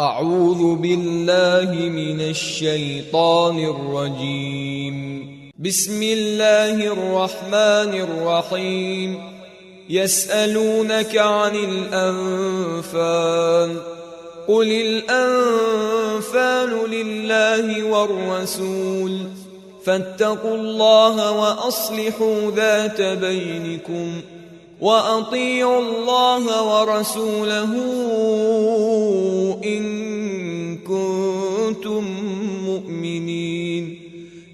أعوذ بالله من الشيطان الرجيم. بسم الله الرحمن الرحيم. يسألونك عن الأنفال قل الأنفال لله والرسول فاتقوا الله وأصلحوا ذات بينكم وأطيعوا الله ورسوله إن كنتم مؤمنين.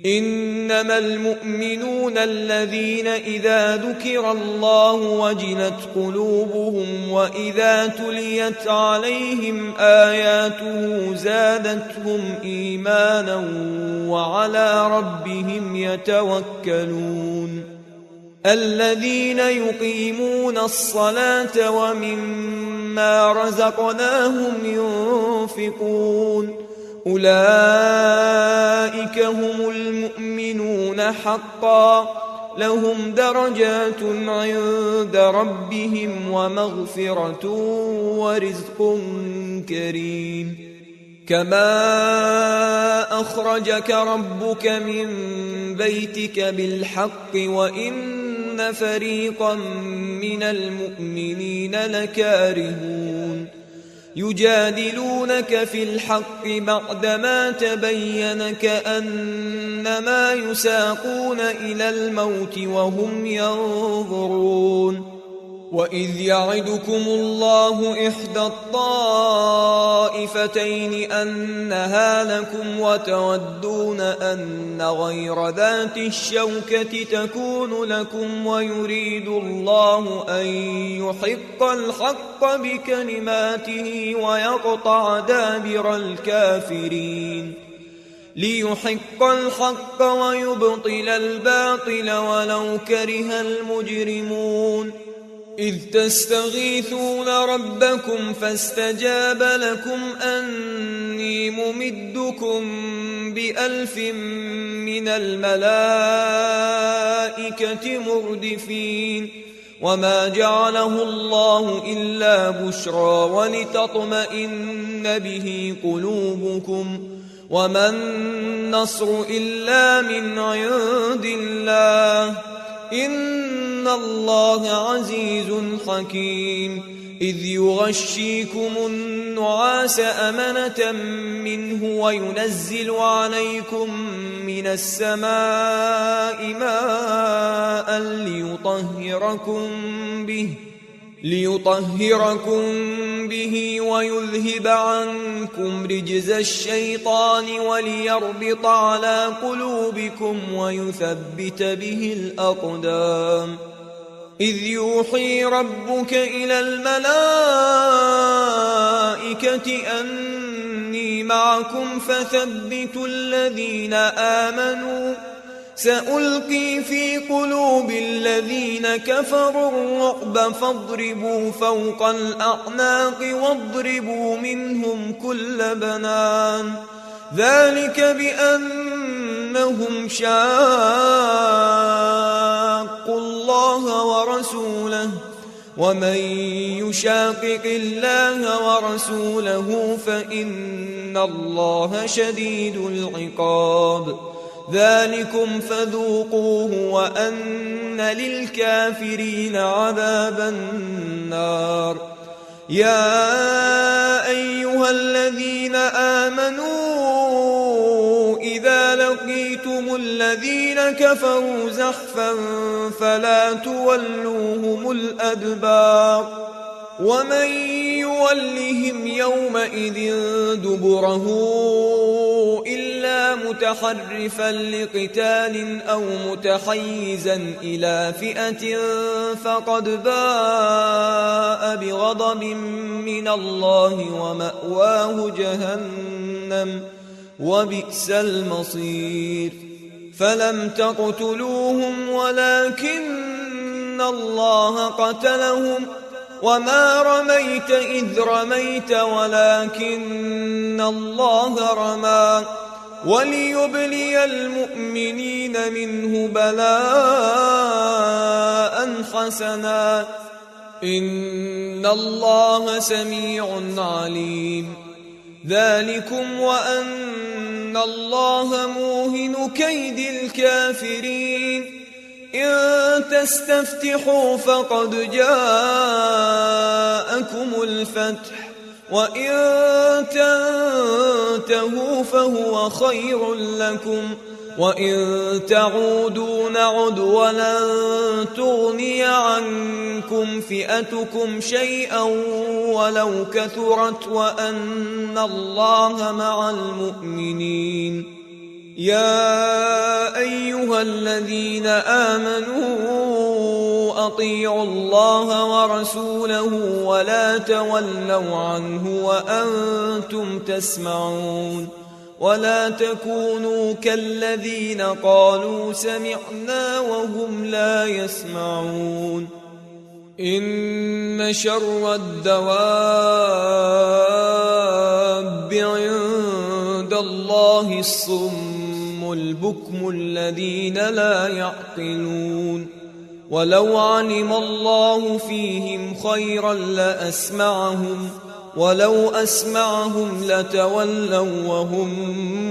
إنما المؤمنون الذين إذا ذكر الله وجلت قلوبهم وإذا تليت عليهم آياته زادتهم إيمانا وعلى ربهم يتوكلون. الذين يقيمون الصلاة ومما رزقناهم ينفقون أولئك هم المؤمنون حقا لهم درجات عند ربهم ومغفرة ورزق كريم. كما أخرجك ربك من بيتك بالحق وإن فريقا من المؤمنين لكارهون. يجادلونك في الحق بعدما تبين كأنما يساقون إلى الموت وهم ينظرون. وإذ يعدكم الله إحدى الطائفتين أنها لكم وتودون أن غير ذات الشوكة تكون لكم ويريد الله أن يحق الحق بكلماته ويقطع دابر الكافرين. ليحق الحق ويبطل الباطل ولو كره المجرمون. إذ تستغيثون ربكم فاستجاب لكم أني ممدكم ب1000 من الملائكة مردفين. وما جعله الله إلا بشرى ولتطمئن به قلوبكم وما النصر إلا من عند الله إن الله عزيز حكيم. إذ يغشيكم النعاس أمنة منه وينزل عليكم من السماء ماء ليطهركم به ويذهب عنكم رجز الشيطان وليربط على قلوبكم ويثبت به الأقدام. إذ يوحي ربك إلى الملائكة أني معكم فثبتوا الذين آمنوا سألقي في قلوب الذين كفروا الرعب فاضربوا فوق الأعناق واضربوا منهم كل بنان. ذلك بأنهم شاقوا الله ورسوله ومن يشاقق الله ورسوله فإن الله شديد العقاب. ذلكم فذوقوه وأن للكافرين عذاب النار. يا أيها الذين آمنوا إذا لقيتم الذين كفروا زحفا فلا تولوهم الأدبار. ومن يولهم يومئذ دبره إلا متحرفا لقتال أو متحيزا إلى فئة فقد باء بغضب من الله ومأواه جهنم وبئس المصير. فلم تقتلوهم ولكن الله قتلهم وما رميت إذ رميت ولكن الله رمى وليبلي المؤمنين منه بلاء حسنا إن الله سميع عليم. ذلكم وأن الله موهن كيد الكافرين إن تستفتحوا فقد جاءكم الفتح وإن تنتهوا فهو خير لكم وإن تعودوا نعد ولن تغني عنكم فئتكم شيئا ولو كثرت وأن الله مع المؤمنين يا أيها الذين آمنوا أطيعوا الله ورسوله ولا تولوا عنه وأنتم تسمعون ولا تكونوا كالذين قالوا سمعنا وهم لا يسمعون إن شر الدواب عند الله الصم البكم الذين لا يعقلون ولو علم الله فيهم خيرا لأسمعهم ولو أسمعهم لتولوا وهم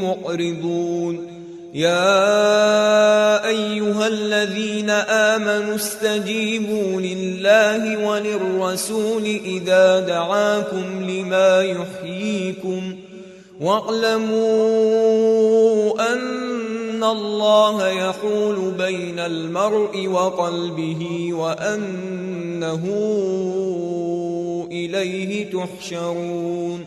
معرضون يا أيها الذين آمنوا استجيبوا لله وللرسول إذا دعاكم لما يحييكم واعلموا أن الله يحول بين المرء وقلبه وأنه إليه تحشرون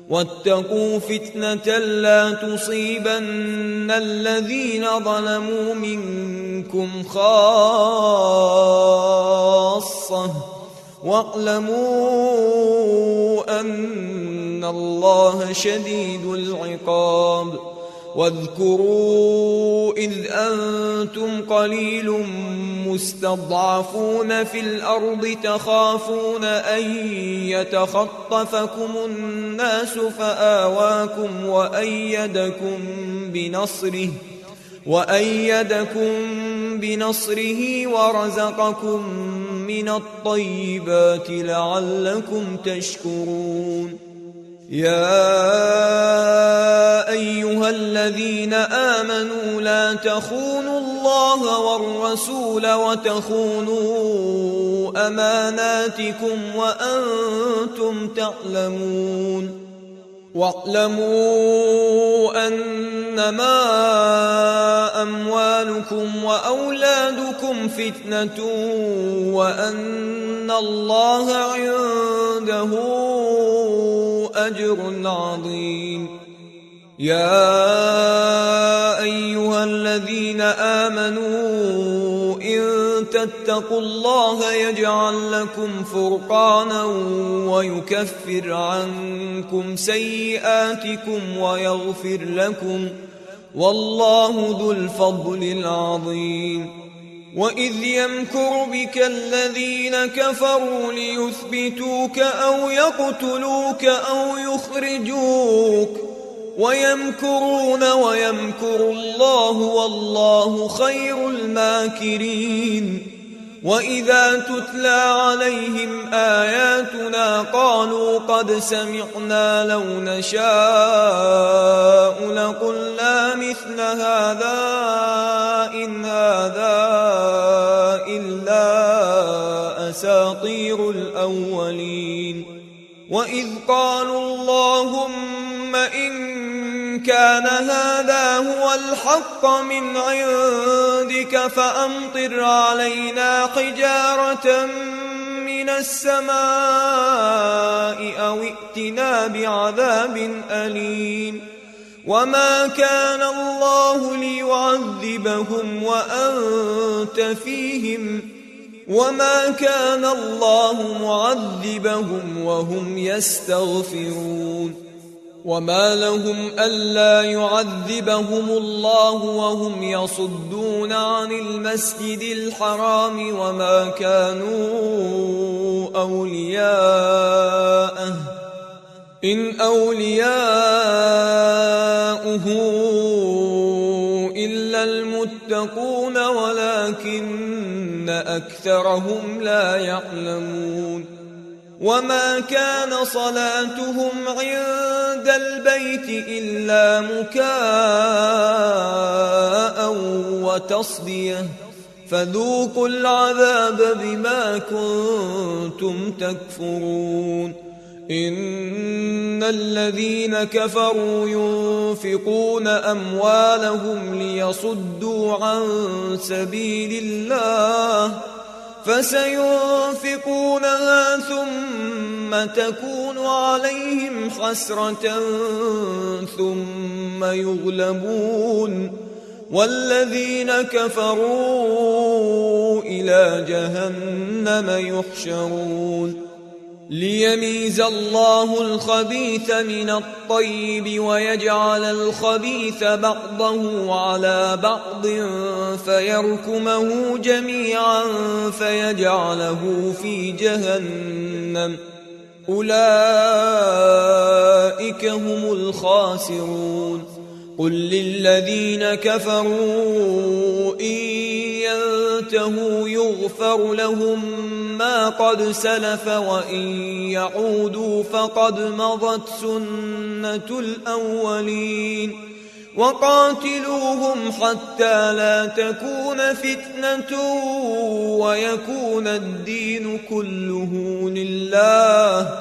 واتقوا فتنة لا تصيبن الذين ظلموا منكم خاصة واعلموا أن الله شديد العقاب واذكروا إذ أنتم قليل مستضعفون في الأرض تخافون أن يتخطفكم الناس فآواكم وأيدكم بنصره ورزقكم من الطيبات لعلكم تشكرون يا أيها الذين آمنوا لا تخونوا الله والرسول وتخونوا أماناتكم وأنتم تعلمون واعلموا أنما أموالكم وأولادكم فتنة وأن الله عنده أجر عظيم يا أيها الذين آمنوا إن تتقوا الله يجعل لكم فرقانا ويكفر عنكم سيئاتكم ويغفر لكم والله ذو الفضل العظيم وإذ يمكر بك الذين كفروا ليثبتوك أو يقتلوك أو يخرجوك ويمكرون ويمكر الله والله خير الماكرين وإذا تتلى عليهم آياتنا قالوا قد سمعنا لو نشاء لقلنا مثل هذا إن هذا إلا أساطير الأولين وإذ قالوا اللهم إن كان هذا هو الحق من عندك فأمطر علينا حجارة من السماء أو ائتنا بعذاب أليم وما كان الله ليعذبهم وأنت فيهم وما كان الله معذبهم وهم يستغفرون وما لهم ألا يعذبهم الله وهم يصدون عن المسجد الحرام وما كانوا أولياءه إن أولياؤه إلا المتقون ولكن أكثرهم لا يعلمون وما كان صلاتهم عند البيت إلا مكاء وتصدية فذوقوا العذاب بما كنتم تكفرون إن الذين كفروا ينفقون أموالهم ليصدوا عن سبيل الله فسينفقونها ثم تكون عليهم حسرة ثم يغلبون والذين كفروا إلى جهنم يحشرون ليميز الله الخبيث من الطيب ويجعل الخبيث بعضه على بعض فيركمه جميعا فيجعله في جهنم أولئك هم الخاسرون قل للذين كفروا إن ينتهوا يغفر لهم ما قد سلف وإن يعودوا فقد مضت سنة الأولين وقاتلوهم حتى لا تكون فتنة ويكون الدين كله لله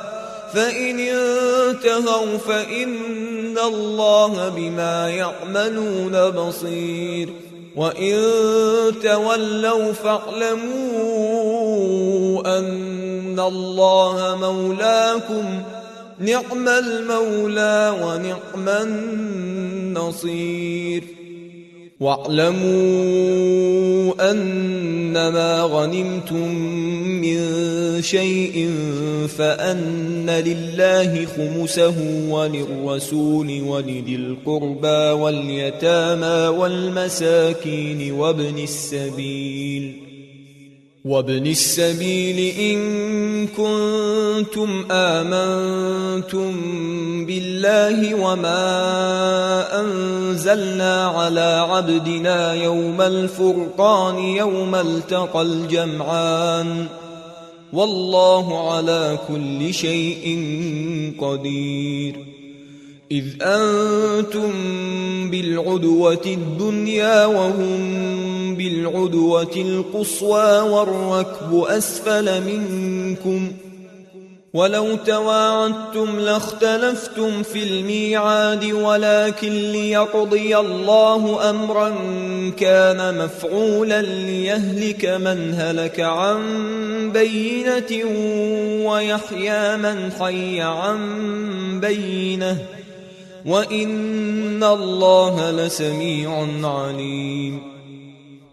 فإن انتهوا فإن الله بما يعملون بصير وإن تولوا فاعلموا أن الله مولاكم نعم المولى ونعم النصير واعلموا أنما غنمتم من شيء فأن لله خمسه وللرسول ولذي القربى واليتامى والمساكين وابن السبيل إن كنتم آمنتم بالله وما أنزلنا على عبدنا يوم الفرقان يوم التقى الجمعان والله على كل شيء قدير إذ أنتم بالعدوة الدنيا وهم بالعدوة القصوى والركب أسفل منكم ولو تواعدتم لاختلفتم في الميعاد ولكن ليقضي الله أمرا كان مفعولا ليهلك من هلك عن بينة ويحيى من حي عن بينة وإن الله لسميع عليم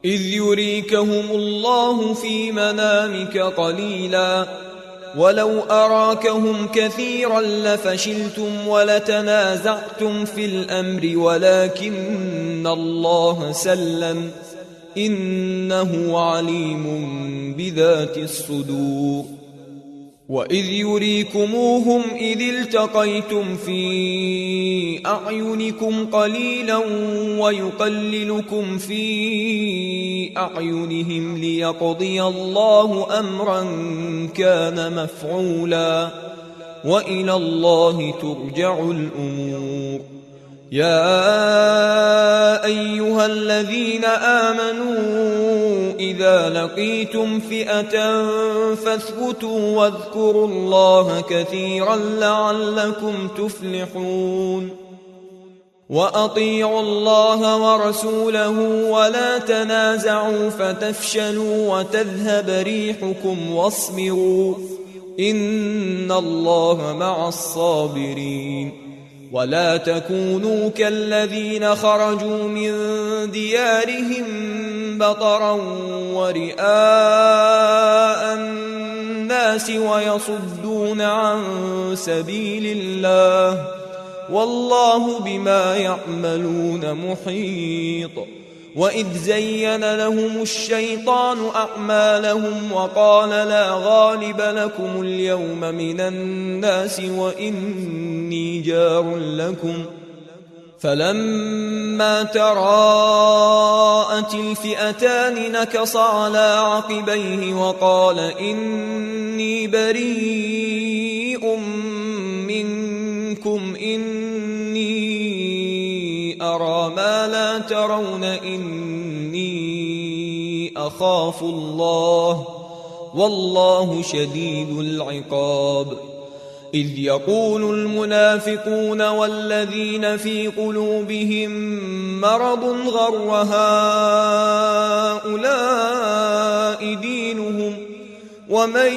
إذ يريكهم الله في منامك قليلا ولو أراكهم كثيرا لفشلتم ولتنازعتم في الأمر ولكن الله سلم إنه عليم بذات الصدور وإذ يريكموهم إذ التقيتم في أعينكم قليلا ويقللكم في أعينهم ليقضي الله أمرا كان مفعولا وإلى الله ترجع الأمور يا أيها الذين آمنوا إذا لقيتم فئة فاثبتوا واذكروا الله كثيرا لعلكم تفلحون وأطيعوا الله ورسوله ولا تنازعوا فتفشلوا وتذهب ريحكم واصبروا إن الله مع الصابرين ولا تكونوا كالذين خرجوا من ديارهم بطرا ورئاء الناس ويصدون عن سبيل الله والله بما يعملون محيط وإذ زين لهم الشيطان أعمالهم وقال لا غالب لكم اليوم من الناس وإني جار لكم فلما تراءت الفئتان نكص على عقبيه وقال إني بريء منكم إني أرى ما لا ترون إني أخاف الله والله شديد العقاب. إذ يقول المنافقون والذين في قلوبهم مرض غر هؤلاء دينهم ومن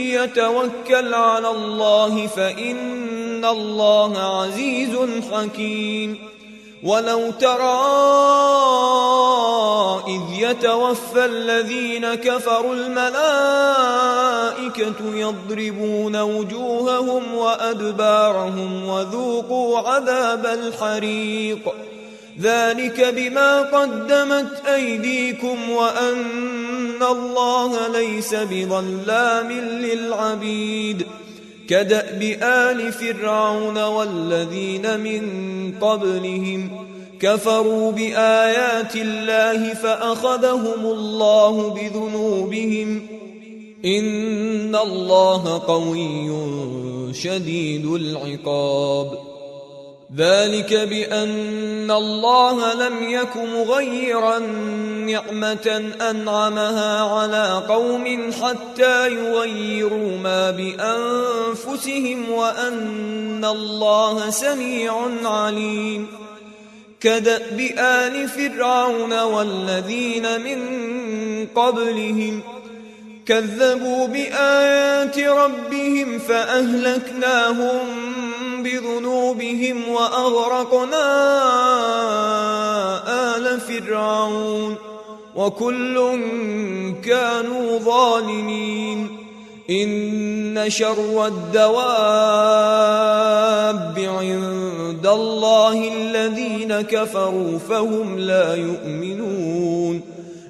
يتوكل على الله فإن الله عزيز حكيم. ولو ترى إذ يتوفى الذين كفروا الملائكة يضربون وجوههم وأدبارهم وذوقوا عذاب الحريق ذلك بما قدمت أيديكم وأن الله ليس بظلام للعبيد. كدأب آل فرعون والذين من قبلهم كفروا بآيات الله فأخذهم الله بذنوبهم إن الله قوي شديد العقاب. ذلك بأن الله لم يك مغيرا نعمة أنعمها على قوم حتى يغيروا ما بأنفسهم وأن الله سميع عليم. كدأب آل فرعون والذين من قبلهم كذبوا بآيات ربهم فأهلكناهم بذنوبهم وأغرقنا آل فرعون وكل كانوا ظالمين. إن شر الدواب عند الله الذين كفروا فهم لا يؤمنون.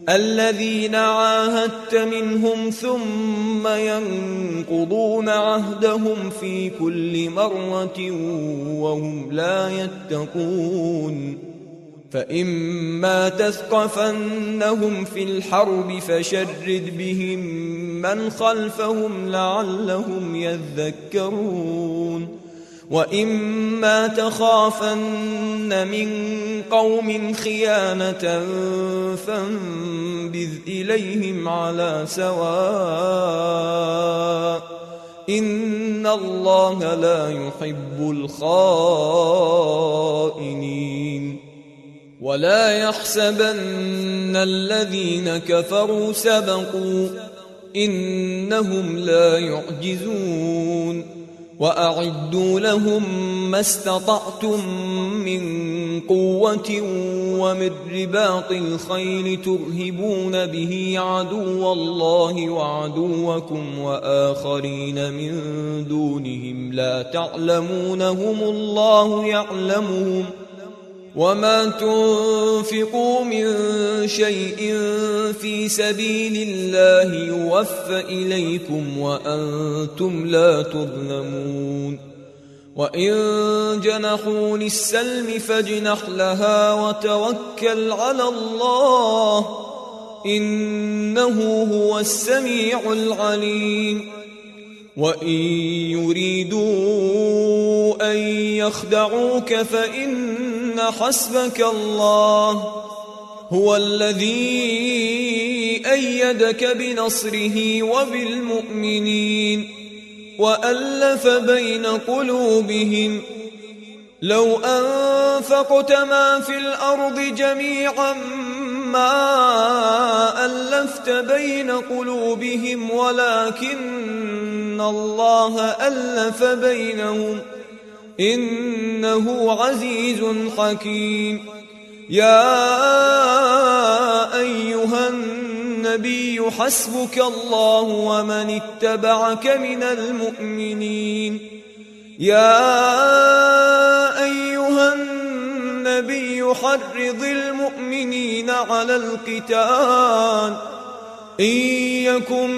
الذين عاهدت منهم ثم ينقضون عهدهم في كل مرة وهم لا يتقون. فإما تثقفنهم في الحرب فشرد بهم من خلفهم لعلهم يذكرون. وإما تخافن من قوم خيانة فانبذ إليهم على سواء إن الله لا يحب الخائنين. ولا يحسبن الذين كفروا سبقوا إنهم لا يعجزون. وأعدوا لهم ما استطعتم من قوة ومن رباط الخيل ترهبون به عدو الله وعدوكم وآخرين من دونهم لا تعلمونهم الله يعلمهم. وما تنفقوا من شيء في سبيل الله يوفى إليكم وأنتم لا تظلمون. وإن جنحوا للسلم فاجنح لها وتوكل على الله إنه هو السميع العليم. وإن يريدوا أن يخدعوك فإن حسبك الله هو الذي أيدك بنصره وبالمؤمنين وألف بين قلوبهم لو أنفقت ما في الأرض جميعا ما ألفت بين قلوبهم ولكن الله ألف بينهم إنه عزيز حكيم. يا أيها النبي حسبك الله ومن اتبعك من المؤمنين. يا أيها النبي حرض المؤمنين على القتال إن يكن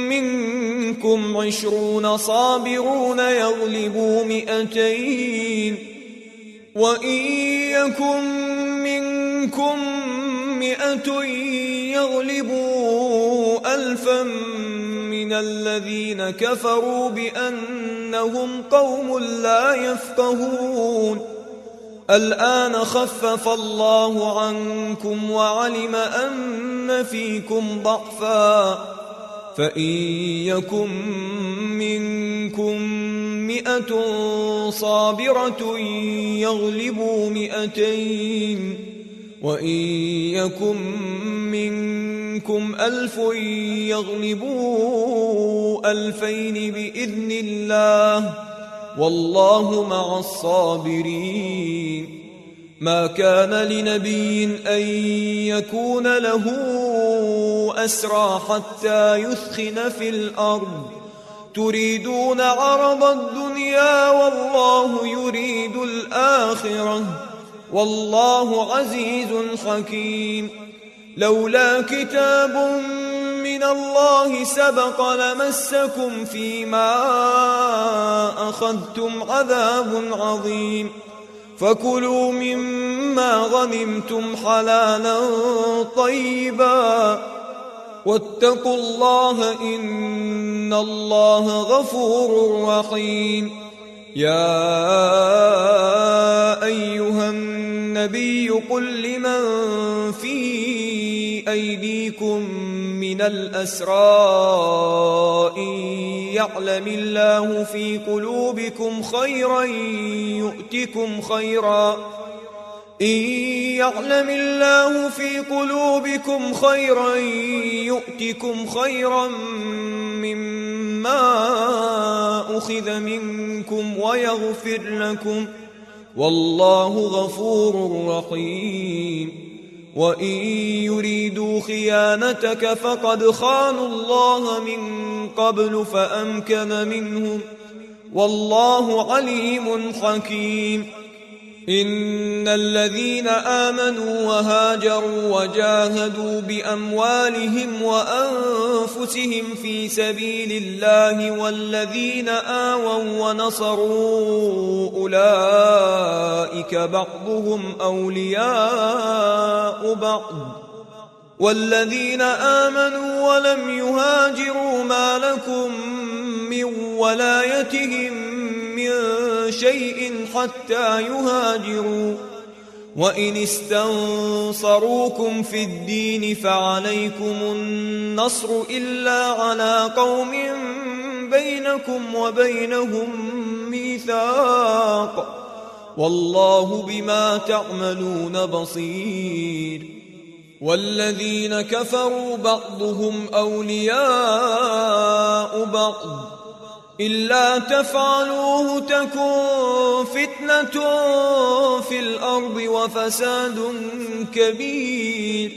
منكم 20 صابرون يغلبوا 200 وإن يكن منكم 100 يغلبوا 1000 من الذين كفروا بأنهم قوم لا يفقهون. الآن خفف الله عنكم وعلم أن فيكم ضعفا، فإن يكن منكم 100 صابرة يغلبوا 200، وإن يكن منكم 1000 يغلبوا 2000 بإذن الله، والله مع الصابرين. ما كان لنبي أن يكون له أسرى حتى يثخن في الأرض، تريدون عرض الدنيا والله يريد الآخرة، والله عزيز حكيم. لولا كتاب من الله سبق لمسكم فيما أخذتم عذاب عظيم، فكلوا مما غنمتم حلالا طيبا، واتقوا الله إن الله غفور رحيم. يا أيها النبي قل لمن في أيديكم من الأسرى إن يعلم الله في قلوبكم خيرا يؤتكم خيرا مما أخذ منكم ويغفر لكم، والله غفور رحيم. وإن يريدوا خيانتك فقد خانوا الله من قبل فأمكن منهم، والله عليم حكيم. إن الذين آمنوا وهاجروا وجاهدوا بأموالهم وأنفسهم في سبيل الله والذين آووا ونصروا أولئك بعضهم أولياء بعض، والذين آمنوا ولم يهاجروا ما لكم من ولايتهم من شيء حتى يهاجروا، وإن استنصروكم في الدين فعليكم النصر إلا على قوم بينكم وبينهم ميثاق، والله بما تعملون بصير. والذين كفروا بعضهم أولياء بعض إلا تفعلوه تكن فتنة في الأرض وفساد كبير.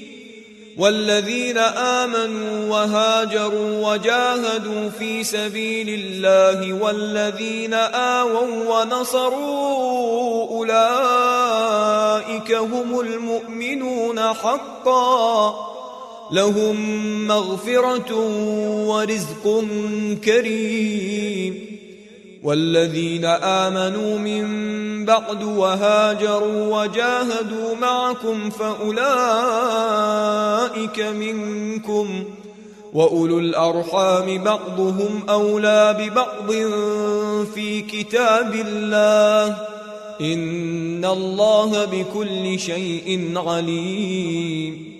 والذين آمنوا وهاجروا وجاهدوا في سبيل الله والذين آووا ونصروا أولئك هم المؤمنون حقا، لهم مغفرة ورزق كريم. والذين آمنوا من بعد وهاجروا وجاهدوا معكم فأولئك منكم، وأولو الأرحام بعضهم أولى ببعض في كتاب الله، إن الله بكل شيء عليم.